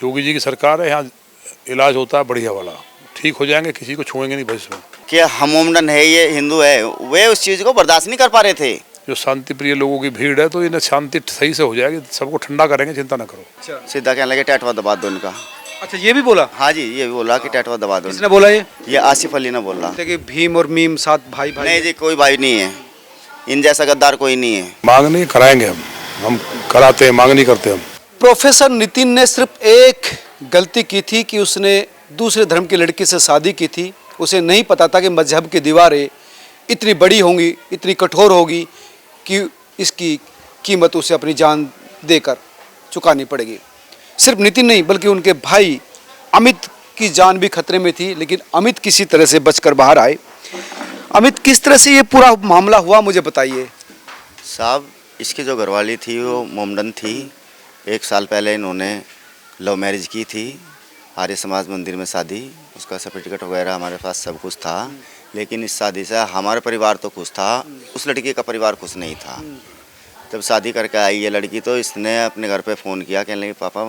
योगी जी की सरकार है, यहाँ इलाज होता है बढ़िया वाला, ठीक हो जाएंगे, किसी को छुएंगे नहीं भविष्य में। कि हम मोमडन है, ये हिंदू है, वे उस चीज़ को बर्दाश्त नहीं कर पा रहे थे। जो शांति प्रिय लोगों की भीड़ है तो इन्हें शांति सही से हो जाएगी, सबको ठंडा करेंगे, चिंता न करो। सीधा कहने लगे टैटवा दबा दो इनका। अच्छा, ये भी बोला? हाँ जी, ये भी बोला कि टैटवा दबा दो। किसने बोला ये? आसिफ अली ने बोला। कि भीम और मीम साथ भाई भाई? नहीं जी, कोई भाई नहीं है, इन जैसा गद्दार कोई नहीं है। मांग नहीं कराएंगे, हम कराते हैं, मांग नहीं करते हम। प्रोफेसर नितिन ने सिर्फ एक गलती की थी कि उसने दूसरे धर्म की लड़की से शादी की थी। उसे नहीं पता था कि मजहब की दीवारें इतनी बड़ी होंगी, इतनी कठोर होगी कि इसकी कीमत उसे अपनी जान देकर चुकानी पड़ेगी। सिर्फ नितिन नहीं बल्कि उनके भाई अमित की जान भी खतरे में थी, लेकिन अमित किसी तरह से बचकर बाहर आए। अमित, किस तरह से ये पूरा मामला हुआ, मुझे बताइए। साहब, इसकी जो घरवाली थी वो मोमडन थी। 1 साल पहले इन्होंने लव मैरिज की थी, आर्य समाज मंदिर में शादी। उसका सर्टिफिकेट वगैरह हमारे पास सब कुछ था, लेकिन इस शादी से हमारा परिवार तो खुश था, उस लड़की का परिवार खुश नहीं था। जब शादी करके आई ये लड़की तो इसने अपने घर पे फ़ोन किया, कहने लगे पापा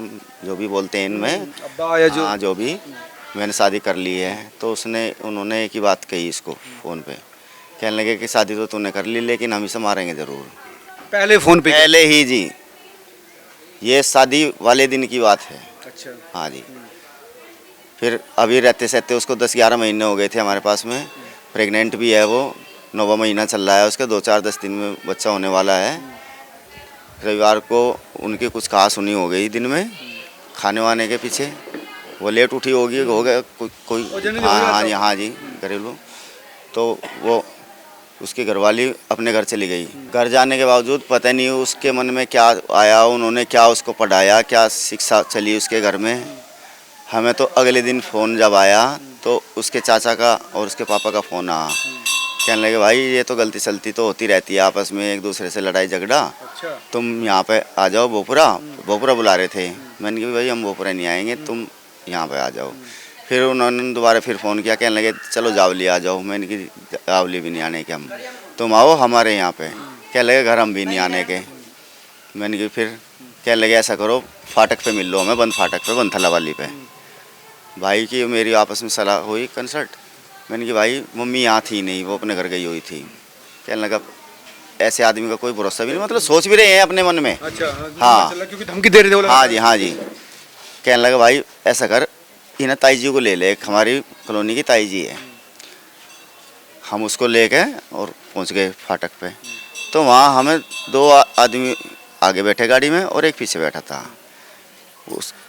जो भी बोलते हैं इनमें, अब्बा या हाँ जो भी, मैंने शादी कर ली है। तो उन्होंने एक ही बात कही इसको फ़ोन पे, कहने लगे कि शादी तो तूने कर ली, लेकिन हम इसे मारेंगे ज़रूर। पहले फ़ोन पे? पहले ही जी, ये शादी वाले दिन की बात है। अच्छा। हाँ जी। फिर अभी रहते सहते उसको 10-11 महीने हो गए थे हमारे पास में। प्रेग्नेंट भी है वो, 9वां महीना चल रहा है उसका, 2-4-10 दिन में बच्चा होने वाला है। रविवार को उनकी कुछ कहासुनी हो गई दिन में, खाने वाने के पीछे वो लेट उठी होगी, हो गया कोई हाँ जी घरेलू। तो वो उसकी घरवाली अपने घर चली गई। घर जाने के बावजूद पता नहीं उसके मन में क्या आया, उन्होंने क्या उसको पढ़ाया, क्या शिक्षा चली उसके घर में। हमें तो अगले दिन फ़ोन जब आया तो उसके चाचा का और उसके पापा का फ़ोन आया, कहने लगे भाई ये तो गलती सलती तो होती रहती है आपस में, एक दूसरे से लड़ाई झगड़ा। अच्छा। तुम यहाँ पे आ जाओ, भोपुरा बुला रहे थे। मैंने कहा भाई हम भोपुरा नहीं आएंगे, तुम यहाँ पे आ जाओ। फिर उन्होंने दोबारा फिर फ़ोन किया, कहने लगे चलो जावली आ जाओ। मैंने कहा जावली भी नहीं आने के हम, तुम आओ हमारे यहाँ पे। कहने लगे घर हम भी नहीं आने के। मैंने कहा फिर कहने लगे ऐसा करो फाटक पे मिल लो हमें, बंद फाटक पे, बंद थला वाली पे। भाई की मेरी आपस में सलाह हुई कंसल्ट। मैंने कहा भाई मम्मी यहाँ थी नहीं, वो अपने घर गई हुई थी। कहने लगा ऐसे आदमी का कोई भरोसा भी नहीं, मतलब सोच भी रहे हैं अपने मन में। अच्छा। हाँ, क्योंकि धमकी दे रहे थे। हाँ जी हाँ जी। कहने लगा भाई ऐसा कर, इन्हें ताई जी को ले ले, एक हमारी कॉलोनी की ताई जी है। हम उसको ले गए और पहुँच गए फाटक पे। तो वहाँ हमें 2 आदमी आगे बैठे गाड़ी में और एक पीछे बैठा था।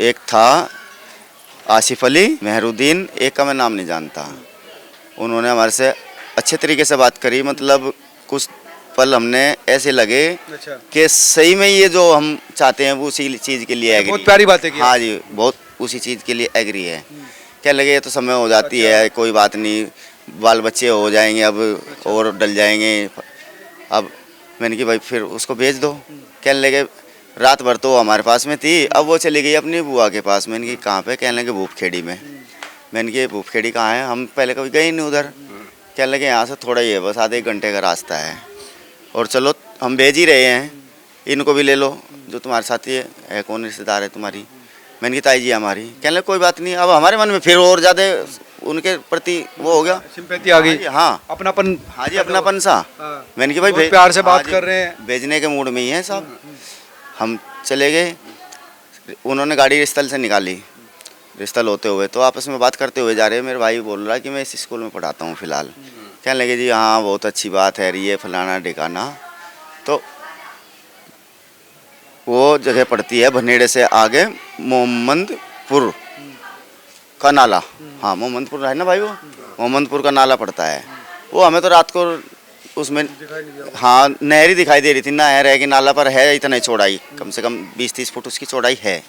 एक था आसिफ अली, मेहरुद्दीन, एक का मैं नाम नहीं जानता। उन्होंने हमारे से अच्छे तरीके से बात करी, मतलब कुछ पल हमने ऐसे लगे कि सही में ये जो हम चाहते हैं वो उसी चीज़ के लिए एग्री। बहुत प्यारी बात है कि हाँ जी, बहुत उसी चीज़ के लिए एग्री है। क्या लगे ये तो समय हो जाती है, कोई बात नहीं, बाल बच्चे हो जाएंगे अब और डल जाएंगे। अब मैंने कहा भाई फिर उसको भेज दो। कहने लगे रात भर तो हमारे पास में थी, अब वो चली गई अपनी बुआ के पास। मैंने कहा कहाँ पे? कहने लगे भूपखेड़ी में। मैंने कहा भूपखेड़ी कहाँ है? हम पहले कभी गए नहीं उधर। कहने लगे यहाँ से थोड़ा ही है, बस आधे 1 घंटे का रास्ता है, और चलो हम भेज ही रहे हैं, इनको भी ले लो, जो तुम्हारे साथी है कौन रिश्तेदार है तुम्हारी? मैंने कहा ताई जी हमारी। कहने लगे कोई बात नहीं। अब हमारे मन में फिर और ज़्यादा उनके प्रति वो हो गया, सिंपैथी आ गई। हाँ, अपनापन। हाँ जी, अपनापन सा। मैंने कहा भाई प्यार से बात कर रहे हैं, भेजने के मूड में ही है साहब। हम चले गए, उन्होंने गाड़ी स्थल से निकाली। स्थल होते हुए तो आपस में बात करते हुए जा रहे हैं। मेरे भाई बोल रहा है कि मैं इस स्कूल में पढ़ाता हूँ फ़िलहाल। कहने लगे जी हाँ बहुत अच्छी बात है, ये फलाना ढिकाना। तो वो जगह पड़ती है भनेड़े से आगे मोहम्मदपुर का नाला। हाँ मोहम्मदपुर है ना भाई, वो मोहम्मदपुर का नाला पड़ता है। वो हमें तो रात को उसमें हाँ नहर ही दिखाई दे रही थी, नहर है कि नाला पर है इतना चौड़ाई, कम से कम 20-30 फुट उसकी चौड़ाई है।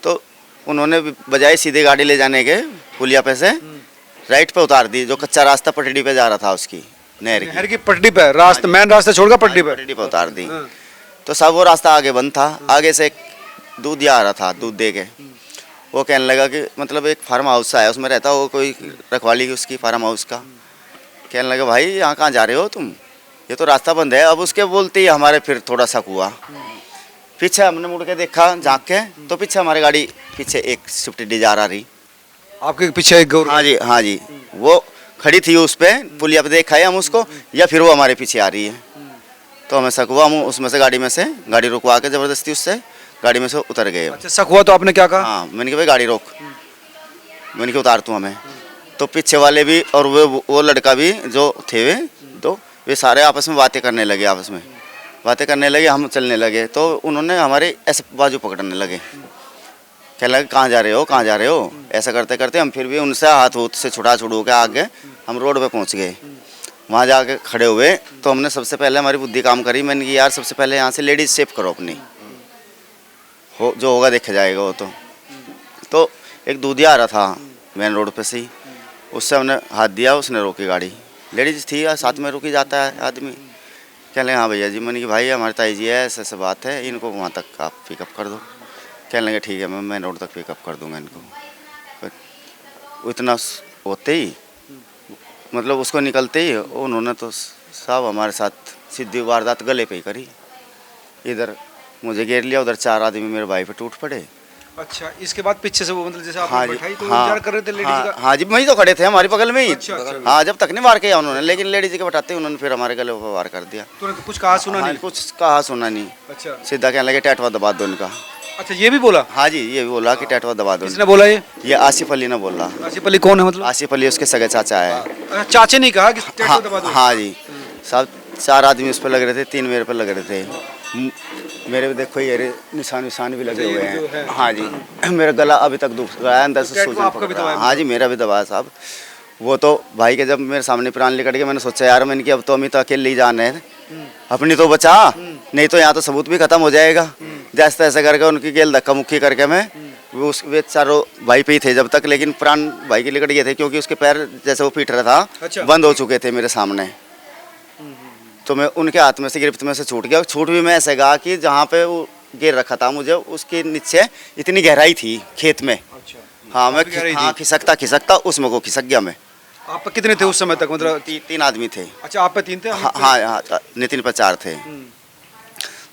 तो उन्होंने बजाय सीधे गाड़ी ले जाने के पुलिया पे से राइट पे उतार दी, जो कच्चा रास्ता पटड़ी पे जा रहा था उसकी नहर की पटड़ी पे रास्ता, मेन रास्ता छोड़कर पटड़ी पे उतार दी। तो सब वो रास्ता आगे बंद था। आगे से एक दूध आ रहा था, दूध दे के वो कहने लगा कि मतलब एक फार्म हाउस है उसमें रहता, वो कोई रखवाली की उसकी फार्म हाउस का। कहने लगा भाई यहाँ कहाँ जा रहे हो तुम, ये तो रास्ता बंद है। अब उसके बोलते ही हमारे फिर थोड़ा शक हुआ। पीछे हमने मुड़ के देखा झाँक के, तो पीछे हमारी गाड़ी, पीछे एक स्विफ्ट डिजायर आ रही। आपके पीछे एक गौर। हाँ जी, हाँ जी, वो खड़ी थी उस पे, पुलिया पे देखा है हम उसको, या फिर वो हमारे पीछे आ रही है। तो हमें शक हुआ, हम उसमें से गाड़ी रुकवा के ज़बरदस्ती उससे गाड़ी में से उतर गए। अच्छा, शक हुआ तो आपने क्या कहा? हाँ, मैंने कहा भाई गाड़ी रोक, मैंने कहा उतार तू हमें। तो पीछे वाले भी और वो लड़का भी जो थे वे, तो वे सारे आपस में बातें करने लगे, आपस में बातें करने लगे, हम चलने लगे। तो उन्होंने हमारे ऐसे बाजू पकड़ने लगे, कहने लगे कहाँ जा रहे हो, कहाँ जा रहे हो। ऐसा करते करते हम फिर भी उनसे हाथ से छुड़ा के आगे हम रोड पे पहुंच गए। वहाँ जाके खड़े हुए तो हमने सबसे पहले हमारी बुद्धि काम करी, मैंने कि यार सबसे पहले यहाँ से लेडीज सेफ करो अपनी, हो जो होगा देखा जाएगा वो। तो एक दूधिया आ रहा था मेन रोड पे से ही, उससे हमने हाथ दिया, उसने रोकी गाड़ी, लेडीज थी, साथ में रुकी जाता है आदमी। कह लगे हाँ भैया जी, मैंने कि भाई हमारी ताई जी है, ऐसे बात है, इनको वहाँ तक आप पिकअप कर दो। कहने लगे ठीक है, मैं मेन रोड तक पिकअप कर दूंगा इनको। इतना होते ही, मतलब उसको निकलते ही उन्होंने तो साहब हमारे साथ सीधी वारदात गले पे ही करी। इधर मुझे घेर लिया, उधर 4 आदमी मेरे भाई पे टूट पड़े। अच्छा, इसके बाद पीछे से वो मतलब जैसे आपने हाँ जी, बैठाई तो हाँ, इंतजार कर रहे थे लेडीज का? हाँ जी, वहीं तो खड़े थे हमारे बगल में ही। अच्छा, हाँ, जब तक नहीं वार किया उन्होंने, लेकिन लेडीज के बैठाते उन्होंने फिर हमारे गले पर वार कर दिया। तुरंत कुछ कहा सुना नहीं? कुछ कहा सुना नहीं, अच्छा, सीधा कहने लगे टैटवा दबा दो इनका। अच्छा, ये भी बोला? हाँ जी, ये भी बोला कि टैटवा दबा दो। किसने बोला ये? आसिफ अली ने बोला। आसिफ अली कौन है मतलब? आसिफ अली उसके सगे चाचा है। अच्छा, चाचे ने कहा कि टैटू दबा दो? हाँ जी, सब 4 आदमी उस पर लग रहे थे, 3 मेरे पर लग रहे थे। मेरे भी देखो ये निशान भी लगे हुए हैं। हाँ जी, मेरा गला अभी तक दुख रहा है, अंदर से सूजन पकड़ रहा है। हाँ जी, मेरा भी दबाया साहब। वो तो भाई के जब मेरे सामने प्राण निकल गए, मैंने सोचा यार, मैंने कि अब तो अमित अकेले ही जाना है, अपनी तो बचा, नहीं तो यहाँ तो सबूत भी खत्म हो जाएगा। जैसे तैसे करके उनकी गेल धक्का मुक्की करके मैं वे चारों भाई पे ही थे जब तक, लेकिन प्राण भाई के निकल गए थे, क्योंकि उसके पैर जैसे वो पीट रहा था। अच्छा। बंद हो चुके थे मेरे सामने। तो मैं उनके हाथ में से गिरफ्त में से छूट गया। छूट भी मैं ऐसे गया कि जहाँ पे वो गिर रखा था मुझे, उसके नीचे इतनी गहराई थी खेत में। अच्छा। हाँ, मैं खिसकता उसमें को खिसक गया मैं। आप पे कितने थे उस समय तक? मतलब 3 आदमी थे। अच्छा, आप पे 3 थे? हाँ, नितिन पे 4 थे।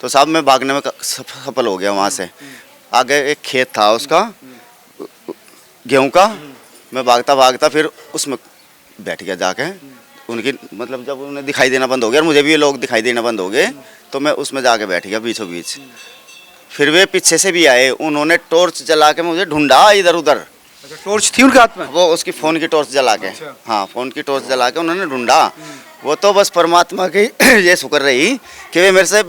तो साहब मैं भागने में सफल हो गया। वहाँ से आगे एक खेत था उसका, गेहूँ का। मैं भागता फिर उसमें बैठ गया जाके। उनकी मतलब जब उन्हें दिखाई देना बंद हो गया और मुझे भी ये लोग दिखाई देना बंद हो गए, तो मैं उसमें जाके बैठ गया बीचों बीच। फिर वे पीछे से भी आए, उन्होंने टॉर्च जला के मुझे ढूंढा इधर उधर। अच्छा, टॉर्च थी उनके हाथ में? वो उसकी फ़ोन की टॉर्च जला के। अच्छा। हाँ, फ़ोन की टॉर्च जला के उन्होंने ढूंढा। वो तो बस परमात्मा की ये शुक्र रही कि वे मेरे से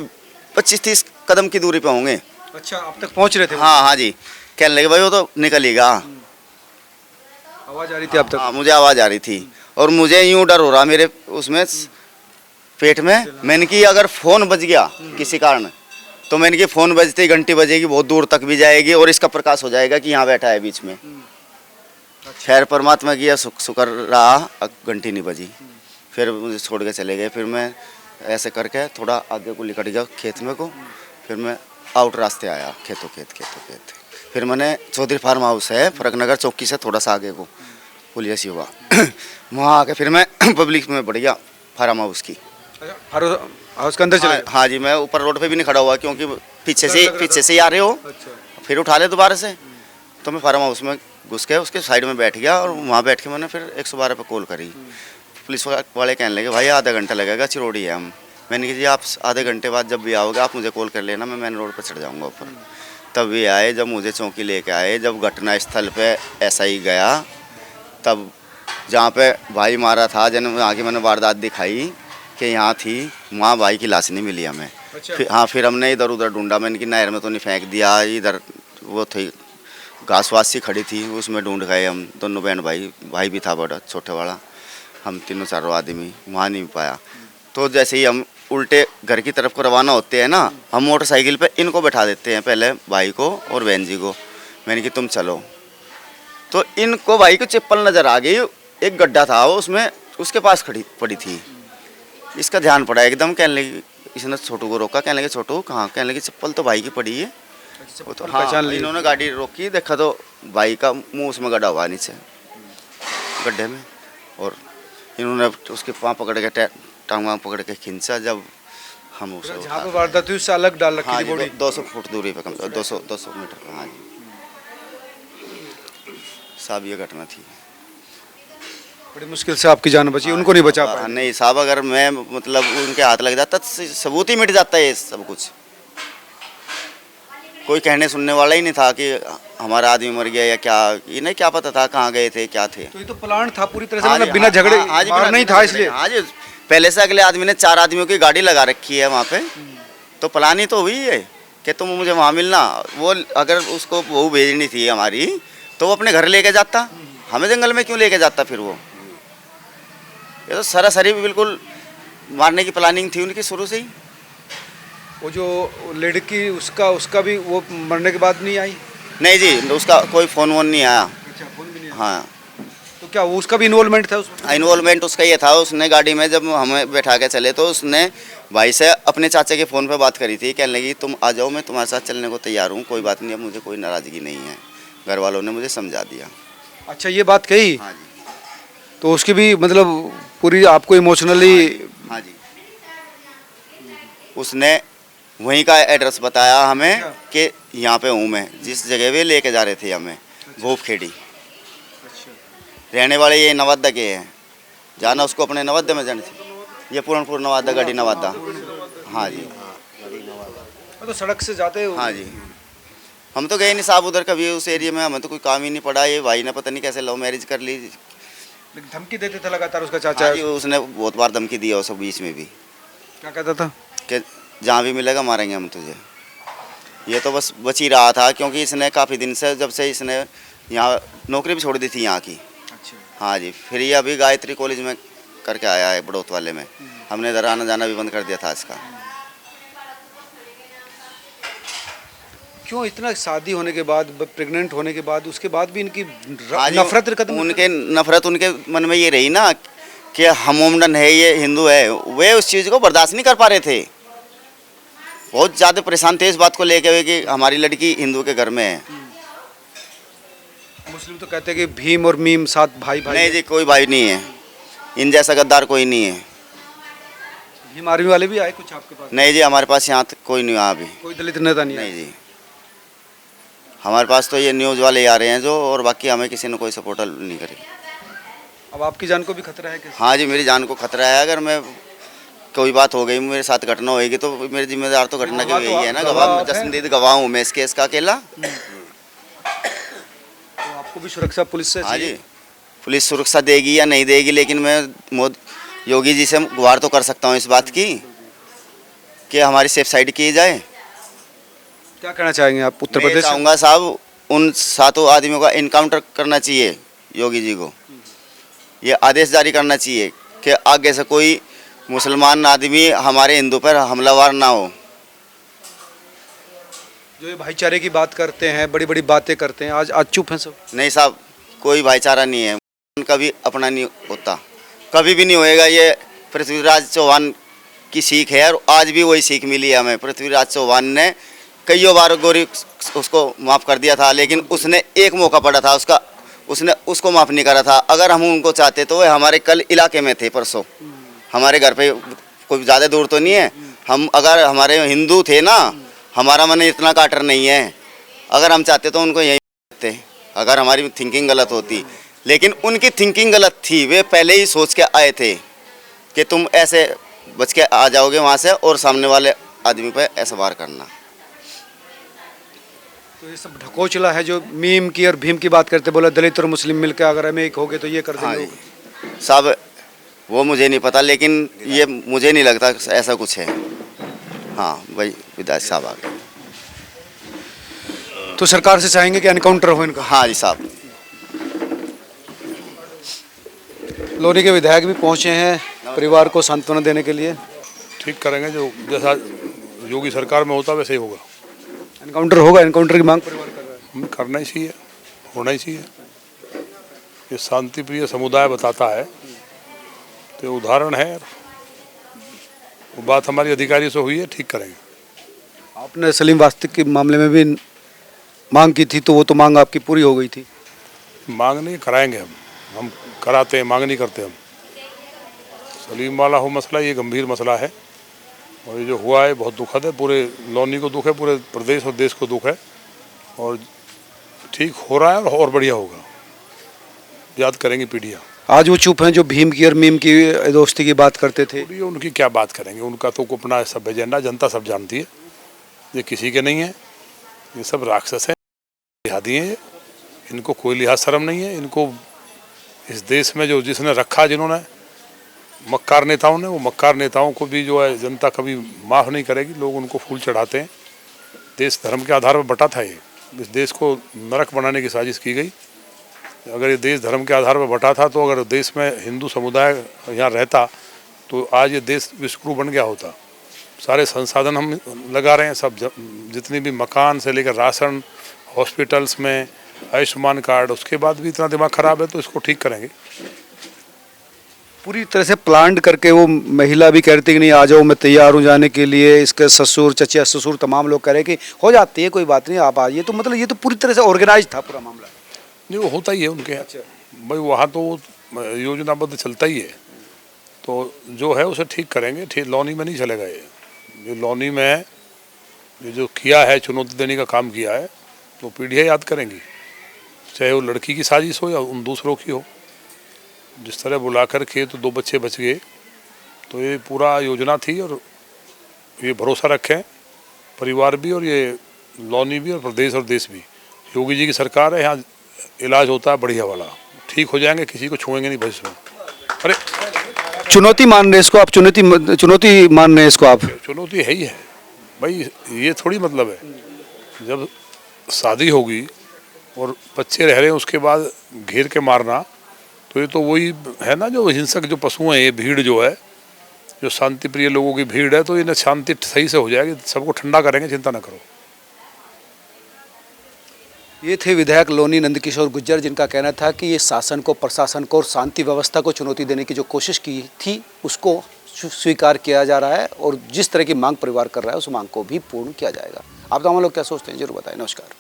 25-30 कदम की दूरी पे होंगे। अच्छा, अब तक पहुँच रहे थे? हाँ जी, कहने लगे भाई वो तो निकलेगा। आवाज़ आ रही थी आप तक? हाँ, मुझे आवाज़ आ रही थी और मुझे यूँ डर हो रहा मेरे उसमें पेट में। मैंने कि अगर फ़ोन बज गया किसी कारण, तो मैंने कि फ़ोन बजते ही घंटी बजेगी, बहुत दूर तक भी जाएगी और इसका प्रकाश हो जाएगा कि यहाँ बैठा है बीच में। खैर परमात्मा की शुक्र रहा, घंटी नहीं बजी। फिर मुझे छोड़ के चले गए। फिर मैं ऐसे करके थोड़ा आगे को निकट गया खेत में को। फिर मैं आउट रास्ते आया, खेतों खेत। फिर मैंने चौधरी फार्म हाउस है फरकनगर चौकी से थोड़ा सा आगे को, पुलिया सी हुआ वहाँ आके फिर मैं पब्लिक में बढ़ गया फार्म हाउस की। हाउस के अंदर चले? हाँ जी, मैं ऊपर रोड पे भी नहीं खड़ा हुआ क्योंकि पीछे से ही आ रहे हो। अच्छा। फिर उठा ले दोबारा से, तो मैं फार्म हाउस में घुस के उसके साइड में बैठ गया और वहाँ बैठ के मैंने फिर 112 पे कॉल करी। पुलिस वाले कहने लगे भाई आधा घंटा लगेगा, चिरोड़ी है हम। मैंने कहा जी आप आधे घंटे बाद जब भी आओगे आप मुझे कॉल कर लेना, मैं मेन रोड पर चढ़ जाऊँगा ऊपर। तब भी आए, जब मुझे चौकी लेके आए, जब घटना स्थल पे ऐसा गया, तब जहाँ पे भाई मारा था वहाँ की मैंने वारदात दिखाई कि यहाँ थी, वहाँ भाई की लाश नहीं मिली हमें। अच्छा। फिर हमने इधर उधर ढूंढा, मैंने कि नहर में तो नहीं फेंक दिया, इधर वो थी घास वास सी खड़ी थी उसमें ढूंढ गए हम दोनों बहन भाई भी था बड़ा छोटे वाला, हम 3-4 आदमी, वहाँ नहीं पाया। तो जैसे ही हम उल्टे घर की तरफ को रवाना होते हैं ना, हम मोटरसाइकिल पे इनको बैठा देते हैं, पहले भाई को और बहन जी को। मैंने कि तुम चलो, तो इनको भाई को चप्पल नज़र आ गई, एक गड्ढा था वो उसमें उसके पास खड़ी पड़ी थी। इसका ध्यान पड़ा एकदम, कहने लगी, इसने छोटू को रोका, कहने लगे छोटू कहाँ, कहने लगी चप्पल तो भाई की पड़ी है। वो तो हाँ, इन्होंने गाड़ी रोकी, देखा तो भाई का मुंह उसमें गड़ा हुआ नीचे गड्ढे में, और इन्होंने उसके पाँव पकड़ के टांग पकड़ के खींचा। जब हम उसे जहाँ पे वारदात हुई उससे अलग डाल रखी हाँ थी जी, बॉडी। 200 फुट दूरी पे, कम 200 मीटर पे, हाँ जी साहब ये घटना थी। बड़ी मुश्किल से आपकी जान बची, उनको नहीं बचा पाया। नहीं साहब, अगर मैं मतलब उनके हाथ लग जाता तो सबूत ही मिट जाता है ये सब कुछ। कोई कहने सुनने वाला ही नहीं था कि हमारा आदमी मर गया या क्या, इन्हें क्या पता था कहाँ गए थे क्या थे। तो ये तो प्लान था पूरी तरह से, हाँ मतलब जी, बिना झगड़े हाँ जी, मार नहीं बिना था झगड़े, इसलिए। हाँ जी, पहले से अगले आदमी ने 4 आदमियों की गाड़ी लगा रखी है वहाँ पे, तो प्लान ही तो हुई है कि तुम मुझे वहाँ मिलना। वो अगर उसको बहू भेजनी थी हमारी तो वो अपने घर लेके जाता, हमें जंगल में क्यों लेके जाता फिर वो। ये तो सरासरी बिल्कुल मारने की प्लानिंग थी उनकी शुरू से ही। वो जो लड़की उसका भी वो मरने के बाद नहीं आई। नहीं जी, उसका कोई फ़ोन वोन नहीं आया। अच्छा, फोन भी नहीं आया। हाँ, तो क्या वो उसका भी इन्वॉल्वमेंट था उसमें? इन्वॉल्वमेंट उसका ये था, उसने गाड़ी में जब हमें बैठा के चले तो उसने भाई से अपने चाचा के फ़ोन पे बात करी थी, कहने लगी तुम आ जाओ, मैं तुम्हारे साथ चलने को तैयार हूँ, कोई बात नहीं, अब मुझे कोई नाराज़गी नहीं है। घर वालों ने मुझे समझा दिया। अच्छा, ये बात कही। हाँ जी, तो उसकी भी मतलब पूरी आपको इमोशनली। हाँ जी, उसने वहीं का एड्रेस बताया हमें कि यहाँ पे हूँ मैं, जिस जगह पे लेके जा रहे थे हमें, भूपखेड़ी। रहने वाले ये नवादा के हैं, जाना उसको अपने नवादा में जाने थे, ये पूरनपुर नवादा, गढ़ी नवादा। हाँ जी, तो सड़क से जाते हो। हाँ जी, हम तो गए नहीं साहब उधर कभी उस एरिया में, हमें तो कोई काम ही नहीं पड़ा। ये भाई ने पता नहीं कैसे लव मैरिज कर ली। लेकिन धमकी देते थे लगातार उसका चाचा। हाँ जी, उसने बहुत बार धमकी दिया उस बीच में भी क्या कहता था? कि जहाँ भी मिलेगा मारेंगे हम तुझे। ये तो बस बच ही रहा था क्योंकि इसने काफ़ी दिन से, जब से इसने यहाँ नौकरी भी छोड़ दी थी यहाँ की। अच्छा। हाँ जी, फिर ये अभी गायत्री कॉलेज में करके आया है बड़ौत वाले में। हमने इधर आना जाना भी बंद कर दिया था इसका। क्यों इतना शादी होने के बाद, प्रेग्नेंट होने के बाद, उसके बाद भी इनकी हाँ जी, नफरत खत्म? नफरत उनके मन में ये रही ना कि हम मोमडन है, ये हिंदू है, वे उस चीज़ को बर्दाश्त नहीं कर पा रहे थे। बहुत ज़्यादा परेशान थे इस बात को लेकर हुए कि हमारी लड़की हिंदू के घर में है। मुस्लिम तो कहते हैं कि भीम और मीम साथ भाई भाई। नहीं जी, कोई भाई नहीं है, इन जैसा गद्दार कोई नहीं है। भीम आर्मी वाले भी आए कुछ आपके पास? नहीं जी, हमारे पास यहाँ कोई नहीं आया अभी। कोई दलित नेता नहीं आया? नहीं जी, हमारे पास तो ये न्यूज़ वाले आ रहे हैं जो, और बाकी हमें किसी ने कोई सपोर्ट नहीं करी। अब आपकी जान को भी खतरा है कैसे? हाँ जी, मेरी जान को खतरा है। अगर मैं कोई बात हो गई, मेरे साथ घटना होएगी तो मेरे जिम्मेदार तो घटना की यही है ना। गवाह, जसनदीद गवाह हूँ मैं इस केस का अकेला। तो आपको भी सुरक्षा पुलिस से हाँ जी, चाहिए? पुलिस सुरक्षा देगी या नहीं देगी, लेकिन मैं योगी जी से गुहार तो कर सकता हूँ इस बात की कि हमारी सेफ साइड की जाए। क्या कहना चाहेंगे आप उत्तर मैं प्रदेश से? चाहूँगा साहब, उन 7 आदमियों का इनकाउंटर करना चाहिए योगी जी को। ये आदेश जारी करना चाहिए कि आगे से कोई मुसलमान आदमी हमारे हिंदू पर हमलावर ना हो। जो ये भाईचारे की बात करते हैं, बड़ी बड़ी बातें करते हैं, आज चुप हैं सब। नहीं साहब, कोई भाईचारा नहीं है, कभी अपना नहीं होता, कभी भी नहीं होएगा। ये पृथ्वीराज चौहान की सीख है और आज भी वही सीख मिली है हमें। पृथ्वीराज चौहान ने कईयों बार गोरी उसको माफ़ कर दिया था, लेकिन उसने एक मौका पड़ा था उसका, उसने उसको माफ़ नहीं करा था। अगर हम उनको चाहते तो वो हमारे कल इलाके में थे, परसों हमारे घर पे, कोई ज़्यादा दूर तो नहीं है। हम अगर हमारे हिंदू थे ना, हमारा मन इतना काटर नहीं है, अगर हम चाहते तो उनको यहीं रखते, अगर हमारी थिंकिंग गलत होती। लेकिन उनकी थिंकिंग गलत थी, वे पहले ही सोच के आए थे कि तुम ऐसे बच के आ जाओगे वहाँ से और सामने वाले आदमी पे ऐसा वार करना। तो ये सब ढकोचला है जो मीम की और भीम की बात करते, बोला दलित और मुस्लिम मिलकर अगर हम एक हो गए तो ये कर हाँ देंगे। जी साहब, वो मुझे नहीं पता, लेकिन ये मुझे नहीं लगता ऐसा कुछ है। हाँ भाई, विधायक साहब आ गए। तो सरकार से चाहेंगे कि एनकाउंटर हो इनका। हाँ जी साहब। लोनी के विधायक भी पहुंचे हैं परिवार को सांत्वना देने के लिए। ठीक करेंगे, जो जैसा योगी सरकार में होता वैसे ही होगा। एनकाउंटर होगा, एनकाउंटर की मांग परिवार कर रहा है। हमें करना ही चाहिए, होना ही चाहिए। ये शांति प्रिय समुदाय बताता है, तो ये उदाहरण है। वो बात हमारी अधिकारी से हुई है, ठीक करेंगे। आपने सलीम वास्तव के मामले में भी मांग की थी, तो वो तो मांग आपकी पूरी हो गई थी। मांग नहीं कराएंगे, हम कराते हैं, मांग नहीं करते हम। सलीम वाला हो मसला, ये गंभीर मसला है, और ये जो हुआ है बहुत दुखद है, पूरे लौनी को दुख है, पूरे प्रदेश और देश को दुख है। और ठीक हो रहा है और बढ़िया होगा, याद करेंगी पीढ़ियाँ। आज वो चुप हैं जो भीम की और मीम की दोस्ती की बात करते थे। ये उनकी क्या बात करेंगे, उनका तो अपना सब एजेंडा जनता सब जानती है, ये किसी के नहीं है, ये सब राक्षस हैं, जिहादी हैं ये, इनको कोई लिहाज शर्म नहीं है। इनको इस देश में जो जिसने रखा, जिन्होंने मक्कार नेताओं ने, वो मक्कार नेताओं को भी जो है जनता कभी माफ़ नहीं करेगी। लोग उनको फूल चढ़ाते हैं। देश धर्म के आधार पर बटा था ये, इस देश को नरक बनाने की साजिश की गई। अगर ये देश धर्म के आधार पर बटा था तो अगर देश में हिंदू समुदाय यहाँ रहता तो आज ये देश विश्वगुरु बन गया होता। सारे संसाधन हम लगा रहे हैं, सब जितनी भी मकान से लेकर राशन, हॉस्पिटल्स में आयुष्मान कार्ड, उसके बाद भी इतना दिमाग खराब है तो इसको ठीक करेंगे। पूरी तरह से प्लान करके वो महिला भी कह रही थी कि नहीं आ जाओ, मैं तैयार हूँ जाने के लिए। इसके ससुर, चचा, ससुर तमाम लोग कह रहे हैं कि हो जाती है, कोई बात नहीं, आप आइए। तो मतलब ये तो पूरी तरह से ऑर्गेनाइज था पूरा मामला। नहीं, वो होता ही है उनके यहाँ। अच्छा भाई, वहाँ तो योजनाबद्ध चलता ही है, तो जो है उसे ठीक करेंगे। ठीक लौनी में नहीं चलेगा ये लौनी में ये जो किया है, चुनौती देने का काम किया है, तो पीढ़ियाँ याद करेंगी, चाहे वो लड़की की साजिश हो या उन दूसरों की हो। जिस तरह बुला कर के तो 2 बच्चे बच गए, तो ये पूरा योजना थी। और ये भरोसा रखें, परिवार भी और ये लौनी भी और प्रदेश और देश भी, योगी जी की सरकार है, यहाँ इलाज होता है बढ़िया वाला, ठीक हो जाएंगे, किसी को छुएंगे नहीं भविष्य में। अरे चुनौती मान रहे हैं इसको आप, चुनौती मान रहे हैं इसको आप? चुनौती है ही है भाई, ये थोड़ी मतलब है जब शादी होगी और बच्चे रह रहे हैं उसके बाद घेर के मारना, तो ये तो वही है ना जो हिंसक जो पशु हैं। ये भीड़ जो है, जो शांति प्रिय लोगों की भीड़ है, तो ये शांति सही से हो जाएगी, सबको ठंडा करेंगे, चिंता न करो। ये थे विधायक लोनी नंदकिशोर गुर्जर, जिनका कहना था कि ये शासन को, प्रशासन को और शांति व्यवस्था को चुनौती देने की जो कोशिश की थी उसको स्वीकार किया जा रहा है, और जिस तरह की मांग परिवार कर रहा है उस मांग को भी पूर्ण किया जाएगा। आप तमाम लोग क्या सोचते हैं जरूर बताएं। नमस्कार।